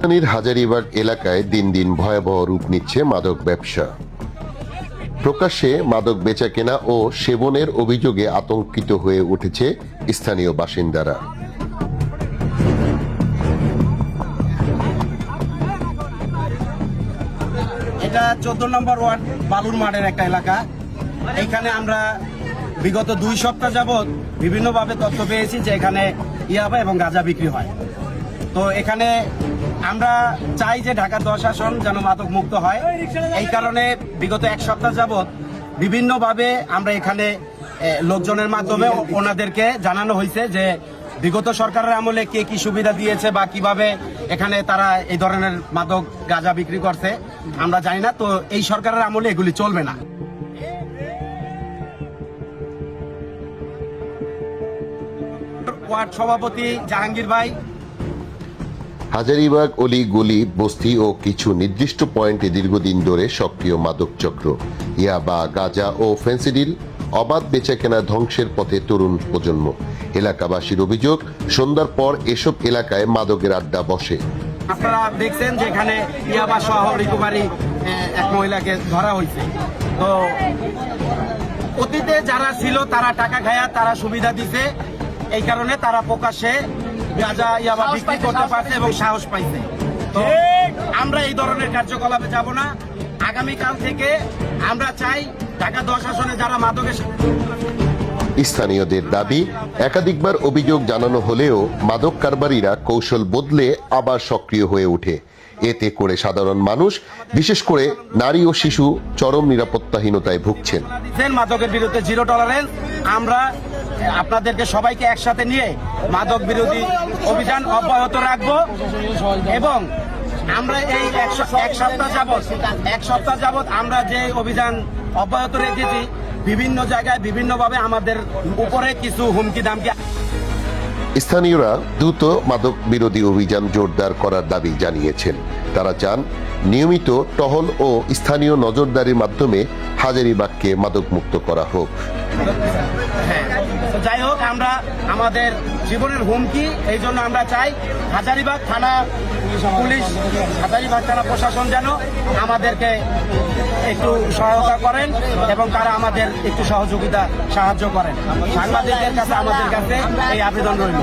রাজধানীর হাজারীবাগ এলাকায় দিন দিন ভয়াবহ রূপ নিচ্ছে মাদক ব্যবসা। প্রকাশ্যে মাদক বেচাকেনা ও সেবনের অভিযোগে আতঙ্কিত হয়ে উঠেছে স্থানীয় বাসিন্দারা। এটা 14 নম্বর ওয়ার্ড বালুর মাঠের একটা এলাকা। এখানে আমরা বিগত 2 সপ্তাহ যাবৎ বিভিন্নভাবে তথ্য পেয়েছি যে এখানে ইয়াবা এবং গাঁজা বিক্রি হয়। তো এখানে আমরা চাই যে ঢাকা 10 আসন যেন মাদক মুক্ত হয়। এই কারণে বিগত 1 সপ্তাহ যাবৎ বিভিন্নভাবে আমরা এখানে লোকজনের মাধ্যমে ওনাদেরকে জানানো হয়েছে যে বিগত সরকারের আমলে কে কি সুবিধা দিয়েছে বা কিভাবে এখানে তারা এই ধরনের মাদক গাঁজা বিক্রি করছে আমরা জানি না। তো এই সরকারের আমলে এগুলি চলবে না। ওয়ার্ড সভাপতি জাহাঙ্গীর ভাই। হাজারীবাগ অলি গলি বস্তি ও কিছু নির্দিষ্ট পয়েন্টে দীর্ঘদিন ধরে সক্রিয় মাদক চক্র, ইয়াবা, গাঁজা ও ফেন্সিডিল অবাধ বেচাকেনা ধ্বংসের পথে তরুণ প্রজন্ম। এলাকাবাসীর অভিযোগ, সন্ধ্যার পর এসব এলাকায় মাদকের আড্ডা বসে। আপনারা দেখছেন যে এখানে ইয়াবা সহ রিকভারি এক মহিলাকে ধরা হয়েছে। তো অতীতে যারা ছিল তারা টাকা খায়া তারা সুবিধা দিছে, এই কারণে তারা প্রকাশ্যে গাঁজা ইয়াবা বিক্রি করতে পারছে এবং সাহস পাইছে। তো আমরা এই ধরনের কার্যকলাপে যাব না। আগামীকাল থেকে আমরা চাই ঢাকা 10 আসনে যারা মাদকের স্থানীয়দের দাবি, একাধিকবার অভিযোগ জানানো হলেও মাদক কারবারিরা কৌশল বদলে আবার সক্রিয় হয়ে ওঠে। এতে করে সাধারণ মানুষ, বিশেষ করে নারী ও শিশু চরম নিরাপত্তাহীনতায় ভুগছেন। মাদকের বিরুদ্ধে জিরো টলারেন্স। আমরা আপনাদেরকে সবাইকে একসাথে নিয়ে মাদক বিরোধী অভিযান অব্যাহত রাখব এবং আমরা এই এক সপ্তাহ যাবৎ আমরা যে অভিযান অব্যাহত রেখেছি, বিভিন্ন জায়গায় বিভিন্নভাবে আমাদের উপরে কিছু হুমকি দামকি। স্থানীয়রা দ্রুত মাদক বিরোধী অভিযান জোরদার করার দাবি জানিয়েছেন। তারা চান নিয়মিত টহল ও স্থানীয় নজরদারির মাধ্যমে হাজারীবাগকে মাদক মুক্ত করা হোক। যাই হোক, আমরা আমাদের জীবনের হুমকি, এই জন্য আমরা চাই হাজারীবাগ থানা পুলিশ, হাজারীবাগ থানা প্রশাসন যেন আমাদেরকে একটু সহায়তা করেন এবং তারা আমাদের একটু সাহায্য করেন। সাংবাদিকদের কাছে আমাদের কাছে এই আবেদন রইল।